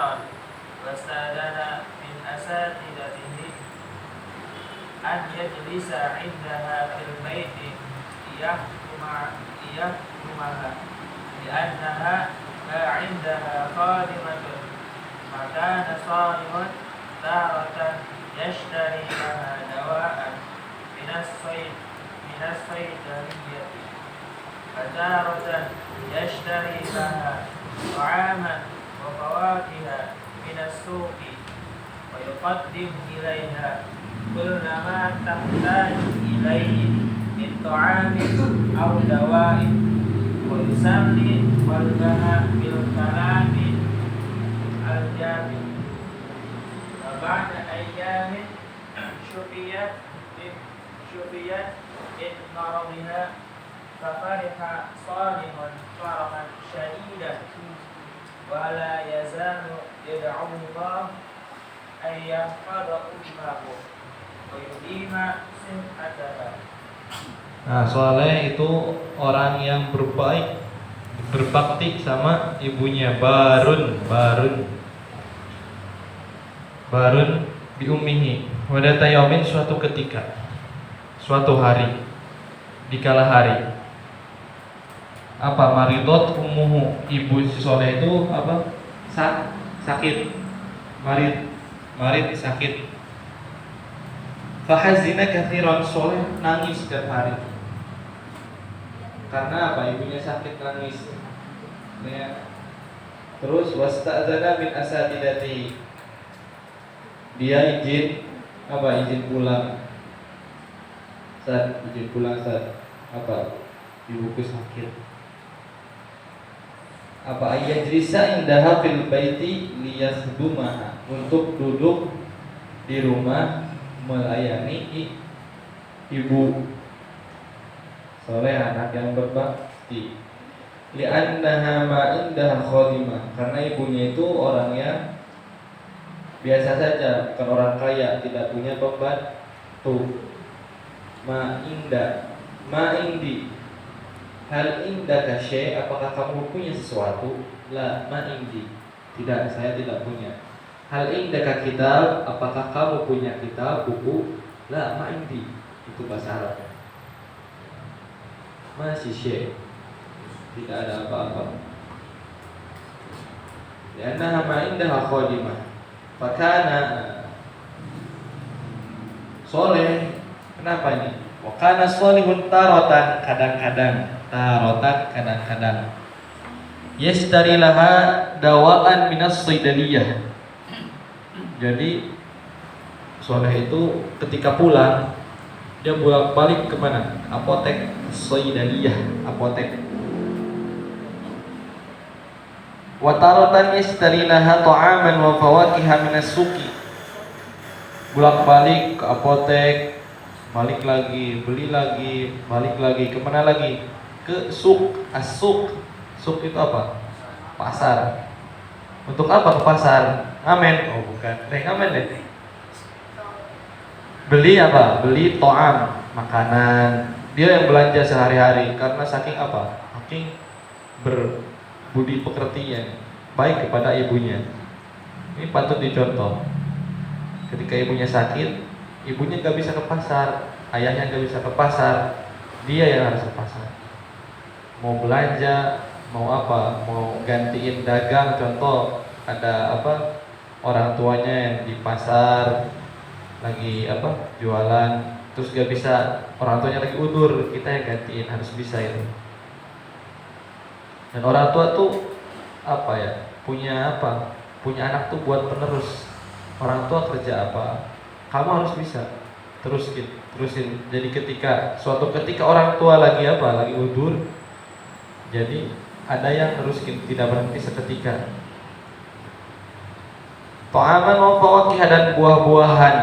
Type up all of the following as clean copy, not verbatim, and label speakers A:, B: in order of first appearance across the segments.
A: كثيرا واستأذن من أساتذته أن يجلس عندها في البيت يخدمها لأنها ما عندها خادمة فكان صالح تارة يشتري لها دواء من الصيدلية فتارة يشتري لها طعاما وفواكه من السوق ويقدم إليها كل ما تحتاج إليه من طعام أو دواء ويسمي قلبها بالكلام الجامد وبعد أيام شفيت من مرضها ففرح صالح فرحا شديدا ولا يزال يدعو الله أن يحفظ أمه ويديم صحتها.
B: Nah, Soleh itu orang yang berbaik, berbakti sama ibunya. Barun bi ummihi. Wadata yaumin, suatu ketika, suatu hari, di kala hari. Apa maridot ummuhu, ibu si Soleh itu apa? Sakit. Marid sakit. Fahazina katsiran, Soleh nangis setiap hari. Karena apa? Ibunya sakit, nangis. Ya. Terus wasta'dzana min asatidati. Dia izin apa? Izin pulang. Saat apa? Ibuku sakit. Apa ayat jrisa indaha fil baiti liyasdumaha, untuk duduk di rumah melayani ibu. Soleh anak yang berbakti. Li'annaha ma indaha khadimah, karena ibunya itu orang yang biasa saja, bukan orang kaya, tidak punya pembantu. Ma indi. Hal indaka syai', apakah kamu punya sesuatu? La, ma indi. Tidak, saya tidak punya. Hal indaka kitab, apakah kamu punya kitab, buku? La, ma indi. Itu bahasa Arab. Masih syai', tidak ada apa-apa. Lianna ma indaha khadimah. Fakana Soleh, kenapa ini? Wa kana sholihun taratan, kadang-kadang yashtari laha dawaan minas saydaliyah. Jadi Soleh itu ketika pulang, dia bolak-balik kemana? Apotek saydaliyah, apotek. Wa taratan yashtari laha ta'aman wa fawakiha minas suqi. Bolak-balik ke apotek, balik lagi, beli lagi, balik lagi, kemana lagi? Ke suk, as-suk. Suk itu apa? Pasar. Untuk apa ke pasar? Amen. Oh bukan, amen deh. Beli apa? Beli to'am, makanan. Dia yang belanja sehari-hari karena saking apa? Saking berbudi pekertian, baik kepada ibunya. Ini patut dicontoh. Ketika ibunya sakit, ibunya gak bisa ke pasar, ayahnya gak bisa ke pasar, dia yang harus ke pasar. Mau belanja, mau apa, mau gantiin dagang, contoh ada apa, orang tuanya yang di pasar lagi apa, jualan, terus gak bisa, orang tuanya lagi udur, kita yang gantiin, harus bisa itu. Dan orang tua tuh apa ya, punya apa, punya anak tuh buat penerus. Orang tua kerja apa, kamu harus bisa terusin. Jadi suatu ketika orang tua lagi apa, lagi udur, jadi ada yang terusin, tidak berhenti seketika. Ta'aman wa fawakiha, dan buah-buahan.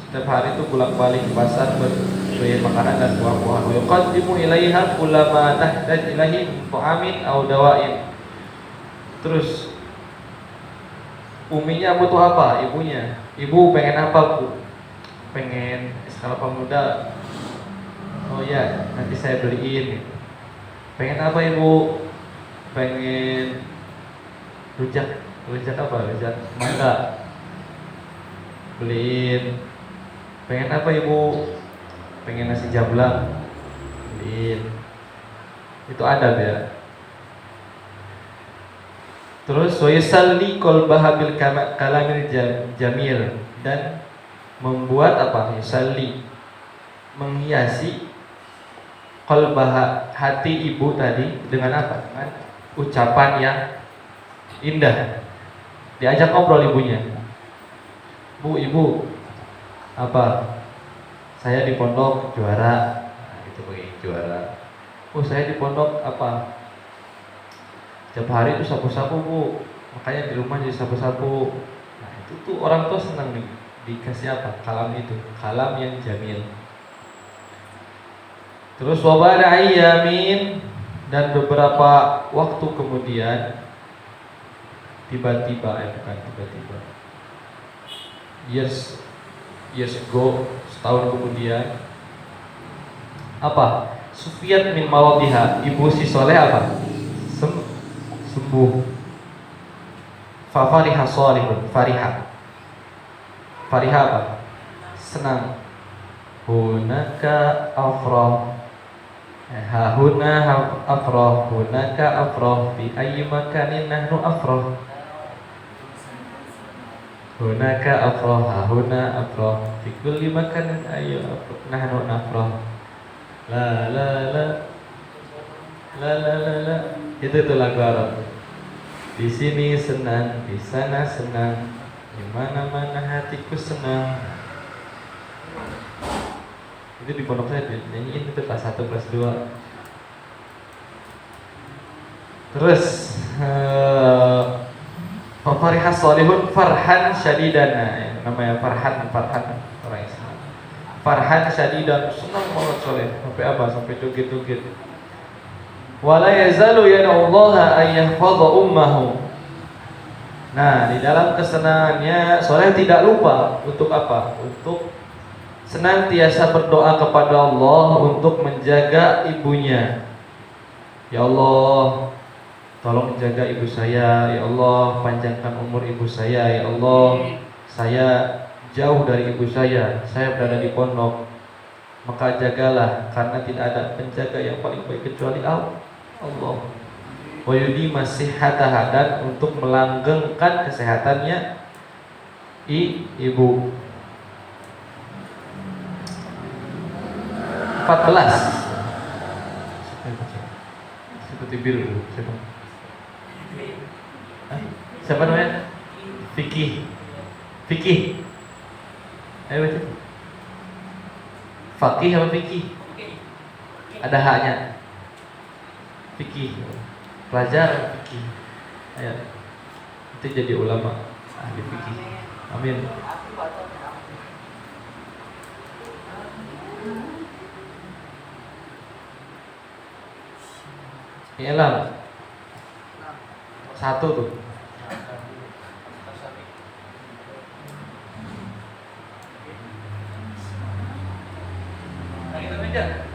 B: Setiap hari itu bolak-balik ke pasar beli makanan dan buah-buahan. Wa yuqaddimu ilaiha kullama tahdaj ilaihi ta'amin aw dawa'in. Terus uminya butuh apa? Ibunya. Ibu pengen apa, Bu? Pengen es kelapa muda. Oh ya, nanti saya beliin. Pengen apa, Ibu? Pengen Rujak apa? Rujak mangga. Beliin. Pengen apa ibu? Pengen nasi jamblang. Beliin. Itu adab ya. Terus wa yusalli qalbaha bil kalamil jamil, dan membuat apa? Yusalli, menghiasi qalbaha, hati ibu tadi dengan apa? Dengan ucapan yang indah. Diajak ngobrol ibunya. Bu, ibu, apa? Saya di pondok juara. Nah, itu begini juara. Oh, saya di pondok apa? Tiap hari itu sapu-sapu bu, makanya di rumah jadi sapu-sapu. Nah itu tuh orang tua senang nih, dikasih apa? Kalam itu, kalam yang jamil. Terus wabada ayyamin, dan beberapa waktu kemudian tiba-tiba, bukan tiba-tiba, years ago, setahun kemudian, apa? Sufiyat min maradiha, ibu si soleh apa? Sembuh. Fafariha salihun, fariha apa? Senang. Hunaka afrah, hahuna afrah, hunaka afrah, fi ayyi makanin nahnu afrah. Hunaka afrah, hahuna afrah, fi kulli makanin ayyu nahnu afrah. La la la la la la la. Itu lagu Arab. Di sini senang, di sana senang, di mana-mana hatiku senang. Itu di pondok saya dinyanyiin itu kelas 1, kelas 2. Terus Fariha salihun farhan syadidan. Namanya Farhan orang Islam. Farhan syadidan, senang banget soleh. Sampai apa? Sampai joget-joget. Wala yazalu yad'ullaha ay yahfadha ummahu. Nah, di dalam kesenangannya soleh tidak lupa untuk apa? Untuk senantiasa berdoa kepada Allah untuk menjaga ibunya. Ya Allah, tolong jaga ibu saya. Ya Allah, panjangkan umur ibu saya. Ya Allah, saya jauh dari ibu saya berada di pondok. Maka jagalah, karena tidak ada penjaga yang paling baik kecuali Allah. Wa yudima sihhataha, dan untuk melanggengkan kesehatannya ibu. 14. Seperti biru. Siapa namanya? Fikih. Ayo baca. Fakih apa fikih? Ada haknya. Fikih. Pelajar fikih. Ayo. Nanti jadi ulama ahli fikih. Amin. Iyalah. 1 tuh. Nah, kita meja.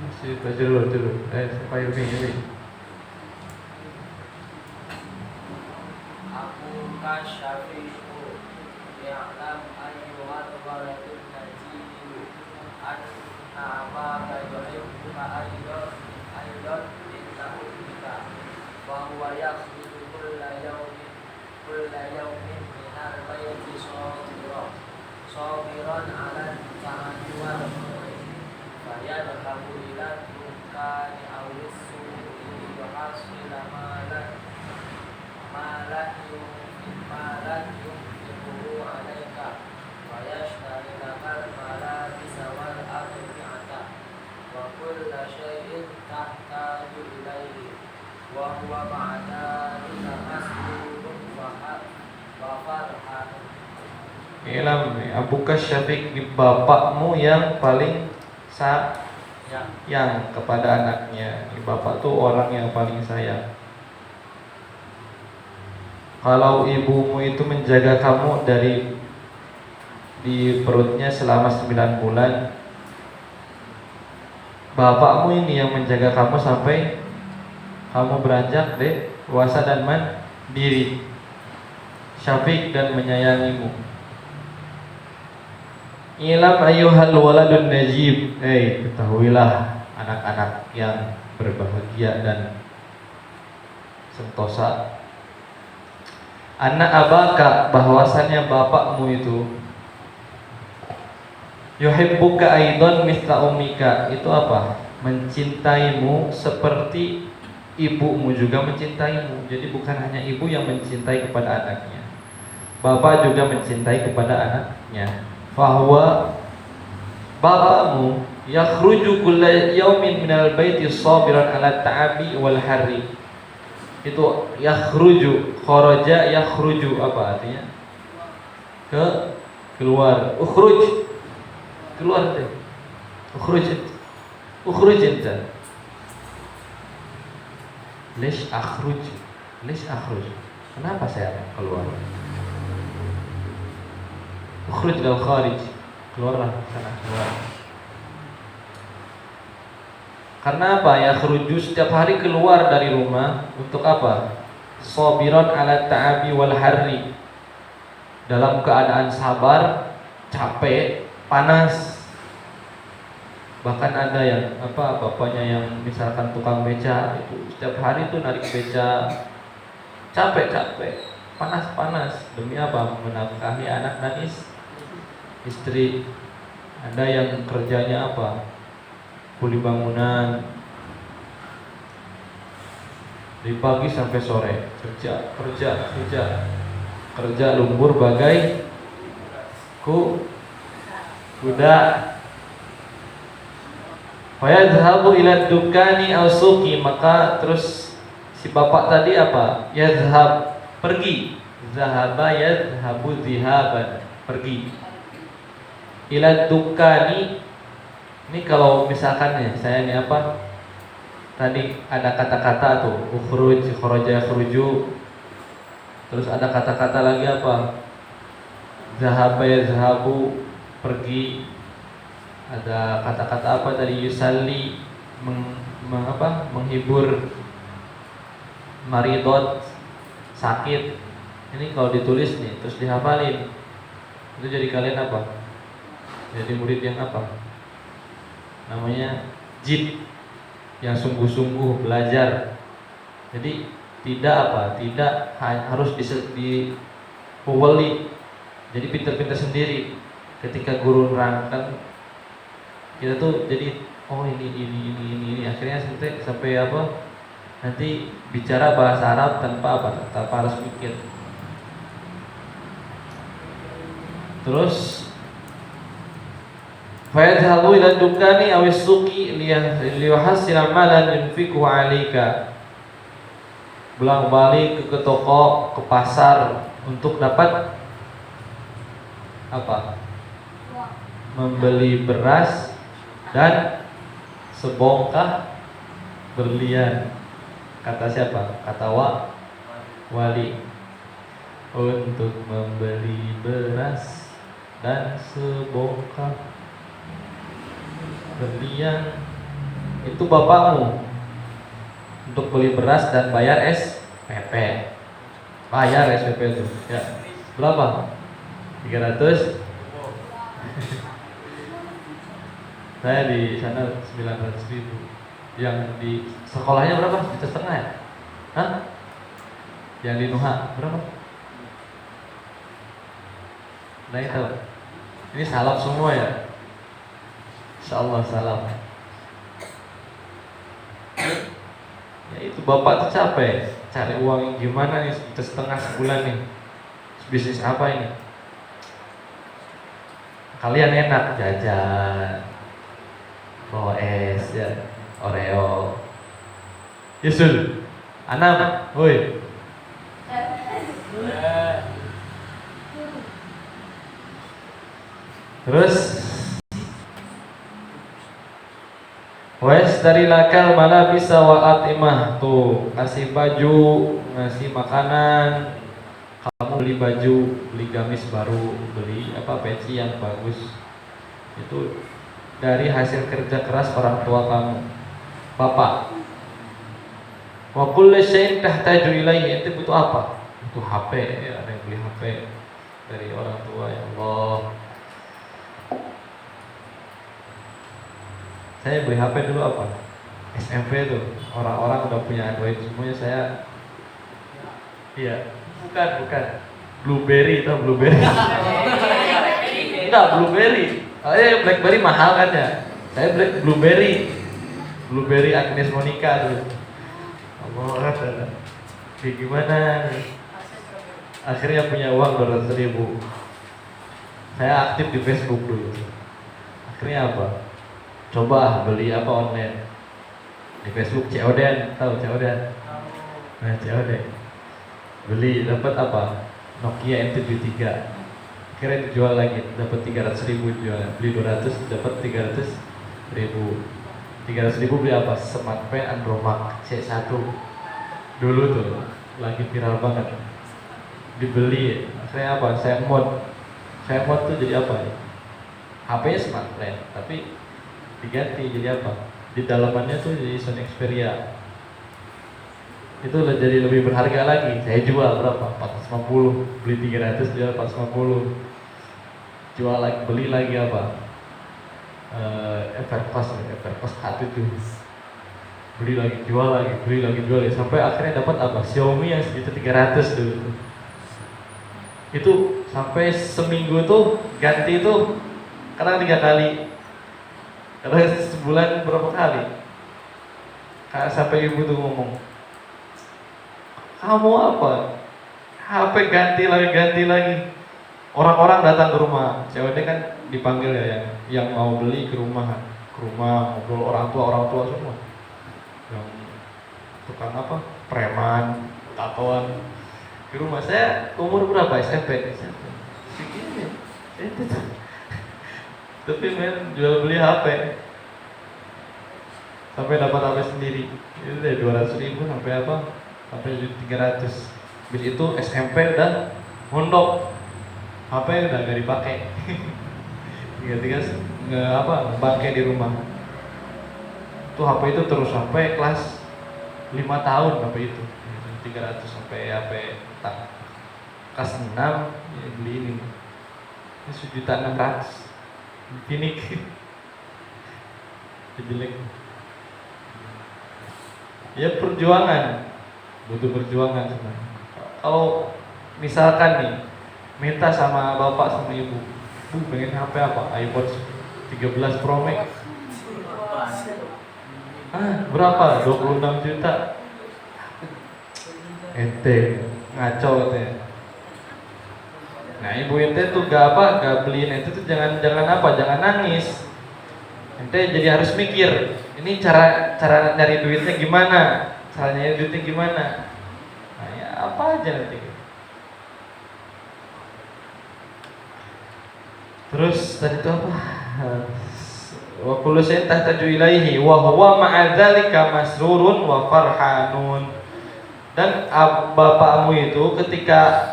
B: Masih baca dulu. Siapa ini?
A: Aku kasyafiku ya'lam ayyuhal waladun najidu anna abaka yuhibbuka aydon inna ummika wa huwa yakhruju kulla yawmin minal bayti sabiran ala ta'ati wal khuri fayadhabu ila dukani awis su'i wa hasila malan yunfiquhu alaika wa yashtari lakal malabisa wal admi'ata wa kulla syai'in tahtaju ilaihi wa huwa ma'adalika mas'ulun wa farhanun.
B: Ilam abuka syafiq, bapakmu yang paling sayang kepada anaknya. Bapak tuh orang yang paling sayang. Kalau ibumu itu menjaga kamu dari di perutnya selama 9 bulan. Bapakmu ini yang menjaga kamu sampai kamu beranjak dewasa dan mandiri, syafiq dan menyayangimu. Ilam ayyuhal waladun najib, ketahuilah anak-anak yang berbahagia dan sentosa. Anak abaka, bahwasannya bapakmu itu yuhibbuka aidan mithla ummika, itu apa? Mencintaimu seperti ibumu juga mencintaimu. Jadi bukan hanya ibu yang mencintai kepada anaknya, bapak juga mencintai kepada anaknya. Fahuwa, bapakmu yakhruju kulla yaumin minal baiti sabiran ala ta'abi wal harri. Itu yakhruju, kharaja yakhruju, apa artinya? Keluar. Ukhruj, keluar deh. Ukhruj anta. Lish akhruj. Kenapa saya keluar? Ukhruj dal kharij, keluarlah sana, keluar. Karena apa? Ya khruju, setiap hari keluar dari rumah untuk apa? Sabiran ala ta'abi wal harri, dalam keadaan sabar, capek, panas. Bahkan ada yang bapaknya yang misalkan tukang beca itu setiap hari itu narik beca, capek, panas, demi apa? Menafkahi anak dan istri. Ada yang kerjanya apa? Kuli bangunan, dari pagi sampai sore, kerja lembur bagai kuda. Fayadhhabu ila dukani aw suqi, maka terus si bapak tadi apa? Yadhhab, pergi. Zahaba yadhhabu dhihaban, pergi. Ila dukani, ini kalau misalkan ya saya ini apa? Tadi ada kata-kata tuh, ukhruj, kharaja yakhruju. Terus ada kata-kata lagi apa? Zahaba yazhabu, pergi. Ada kata-kata apa tadi? Yusalli, menghibur. Maridot, sakit. Ini kalau ditulis nih terus dihafalin, itu jadi kalian apa? Jadi murid yang apa? Namanya jid, yang sungguh-sungguh belajar. Jadi tidak harus dipuwali. Jadi pintar-pintar sendiri. Ketika guru nerangkan, kita tuh jadi ini akhirnya sampai apa? Nanti bicara bahasa Arab tanpa harus mikir. Terus fayadhabu ila dukani awis suqi liyuhassila malan yunfiqu 'alaika. Bolak-balik ke toko, ke pasar untuk dapat apa? Membeli beras dan sebongkah berlian. Kata siapa? Kata wali. Untuk membeli beras dan sebongkah berlian. Itu bapakmu untuk beli beras dan bayar SPP. Bayar SPP itu ya berapa? 300. Saya di sana 900.000. Yang di sekolahnya berapa? 1,5 ya? Hah? Yang di Nuha berapa? Nah itu, ini salaf semua ya. Insyaallah salaf. Ya itu bapak tuh capek cari uang gimana nih, 1,5 sebulan nih. Bisnis apa ini? Kalian enak jajan, bawa es ya, Oreo. Yusul, anak, woi. Terus wes dari lakal malah bisa wa atimah, tuh kasih baju, ngasih makanan,
C: kamu beli baju, beli gamis baru, beli peci yang bagus, itu dari hasil kerja keras orang tua kamu, bapak. Wa kullu syai'in tahtaju ilaihi, itu butuh apa? Butuh HP, ya, ada yang beli HP dari orang tua. Ya Allah, saya beli HP dulu apa? SMP tuh, orang-orang udah punya Android semuanya, saya iya, bukan BlueBerry, tau BlueBerry? Enggak, BlueBerry. BlackBerry mahal kan ya. Saya BlueBerry Agnes Monica tuh. Allah, kayak gimana? Akhirnya punya uang 200.000. Saya aktif di Facebook dulu. Akhirnya apa? Coba beli online di Facebook, COD, tahu COD? Nah, COD. Beli dapat Nokia N73. Akhirnya dijual lagi, dapat 300.000 jual. Beli 200 dapat 300.000. 300.000 beli Smartphone Andromax C1. Dulu tuh lagi viral banget. Dibeli, akhirnya saya mod tuh jadi HP-nya Smartphone, tapi diganti jadi di dalamannya tuh jadi Sony Xperia. Itu jadi lebih berharga lagi. Saya jual berapa? 450. Beli 300, jual 450. Jual lagi, beli lagi Evercost H7. Beli lagi, jual lagi, sampai akhirnya dapat Xiaomi yang segitu 300 dulu. Itu sampai seminggu tuh ganti tuh kadang 3 kali. Kadang sebulan berapa kali. Sampai ibu tuh ngomong, kamu HP ganti lagi. Orang-orang datang ke rumah. COD kan dipanggil ya, yang mau beli ke rumah ngobrol, orang tua semua. Yang tukang preman, tatoan. Di rumah saya umur berapa? SMP. Segini. Itu. Tapi jual beli HP. Sampai dapat HP sendiri. Itu dari 200.000 sampai sampai 300. Habis itu SMP udah mondok, HP udah gak dipakai. Tiga bangke di rumah. Itu HP itu terus sampai kelas 5 tahun HP itu. 300 sampai HP kelas 6 ya beli ini 1.600.000. Pinik. Jelek. Ya perjuangan. Butuh perjuangan sebenarnya. Kalau misalkan nih minta sama bapak sama ibu, pengen HP iPhone 13 Pro Max. Berapa? 26 juta. Ente ngaco katanya. Nah, ibu ente tuh gak beliin ente tuh jangan nangis. Ente jadi harus mikir, ini cara nyari duitnya gimana? Caranya duitnya gimana? Nah, ya apa aja nanti. Terus tadi itu Wa kullu shay'in tahtaju ilaihi wa huwa ma'a dzalika masrurun wa farhanun. Dan bapakmu itu ketika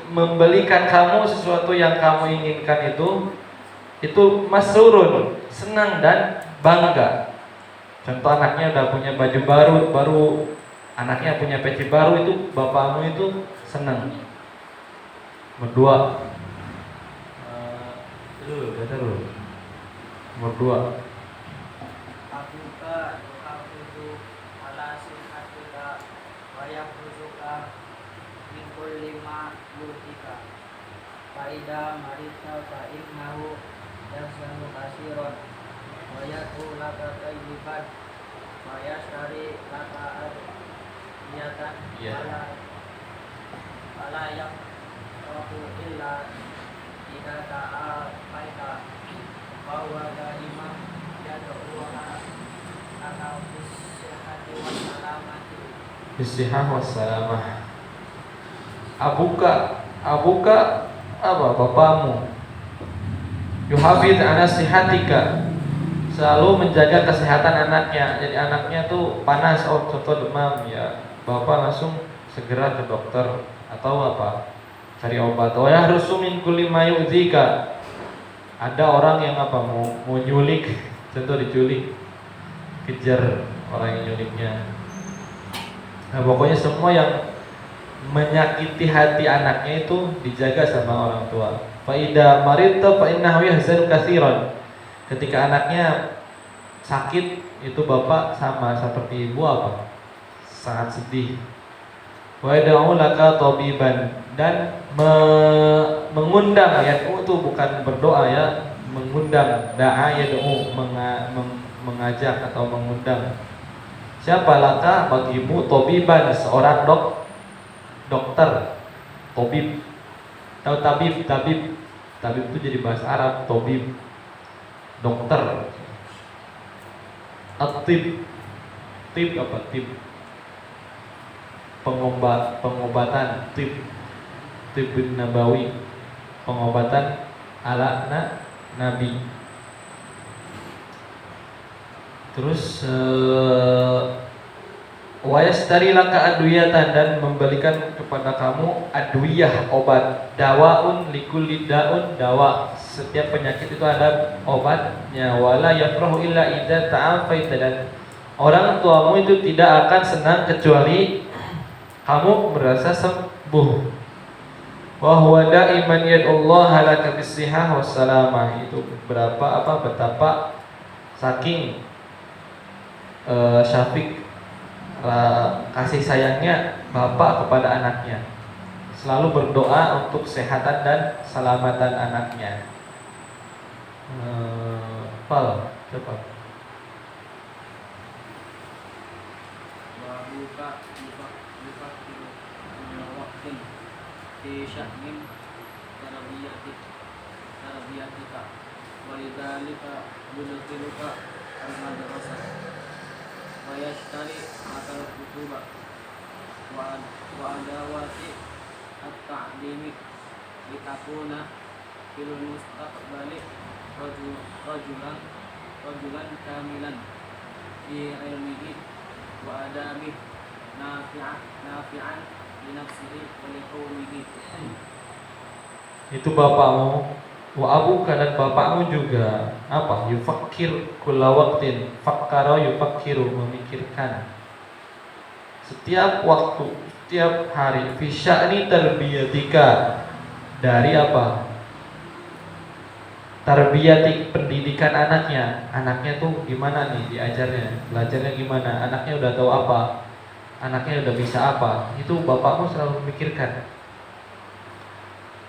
C: membelikan kamu sesuatu yang kamu inginkan itu masrurun, senang dan bangga. Contoh anaknya udah punya baju baru, anaknya punya peci baru, itu bapakmu itu senang. Berdua. Nomor 2.
A: Abuka yuhafizu ala sihatika wa yahfuzuka min kulli ma yutika. Faida marita fa innahu yahsanu kasiron wa yatu laka tayyiban wa yashtari laka adiyatan wala yang rabu illa ida ta'a baita bahwa daimah yad'uha ana bisihati wassalamati.
C: Bisihah wassalamah. Abuka bapakmu. Yuhafiz ana sihatika, selalu menjaga kesehatan anaknya. Jadi anaknya tuh panas, contoh demam ya, bapak langsung segera ke dokter atau apa, cari obat. Wa yahrusu min kulli ma yu'dzika. Ada orang yang apa, mau nyulik, contoh diculik, kejar orang yang nyuliknya. Nah, pokoknya semua yang menyakiti hati anaknya itu dijaga sama orang tua. Fa idza maridta fa innahu yahzanu katsiran. Ketika anaknya sakit, itu bapak sama seperti ibu apa? Sangat sedih. Wa yad'u laka tabiban, dan mengundang, ya itu bukan berdoa ya, mengundang, da'a yad'u, mengajak atau mengundang. Siapa laka bagimu, tabiban, seorang dokter. Tabib, tahu tabib itu jadi bahasa Arab, tabib, dokter. At-tib, tib apa? Tib, pengobatan, tib nabawi, pengobatan ala nabi. Terus wa yastari laka adwiyatan, dan membelikan kepada kamu adwiyah, obat. Dawaun likulli daun, dawa, setiap penyakit itu ada obatnya. Wala yafrahu illa idza ta'afaita, dan orang tuamu itu tidak akan senang kecuali kamu merasa sembuh. Wa huwa da'iman yad'ullaha laka bis-sihah wassalamah. Itu betapa saking Syafiq kasih sayangnya bapak kepada anaknya, selalu berdoa untuk kesehatan dan keselamatan anaknya. Coba.
A: Wabuka yufakiru waktin fi sya'nin tarabiyatika walidhalika yudkhiluka al-madrasah wa yashtari akal kutuba wa adawati at-ta'limi litakuna fil mustaqbali rajulan kamilan fi ilmihi wa adabi nafi'an li nafsihi wa li qaumihi.
C: Itu bapakmu, wa abuka, dan bapakmu juga apa? Yufakkir kulla waqtin, fakkara yufakkiru, memikirkan setiap waktu, setiap hari. Fi sya'ni tarbiyatika, dari apa? Tarbiyati, pendidikan anaknya. Anaknya tuh gimana nih diajarnya, belajarnya gimana, anaknya udah tahu apa, anaknya udah bisa apa. Itu bapakmu selalu memikirkan.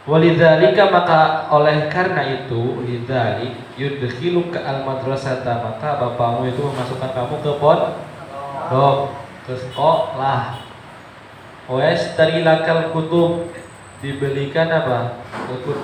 C: Walidzalika, maka oleh karena itu, lidzalik yudkhiluka al-madrasata, maka bapakmu itu memasukkan kamu ke pondok, ke sekolah. Wa yashtari lakal kutub, dibelikan apa? Buku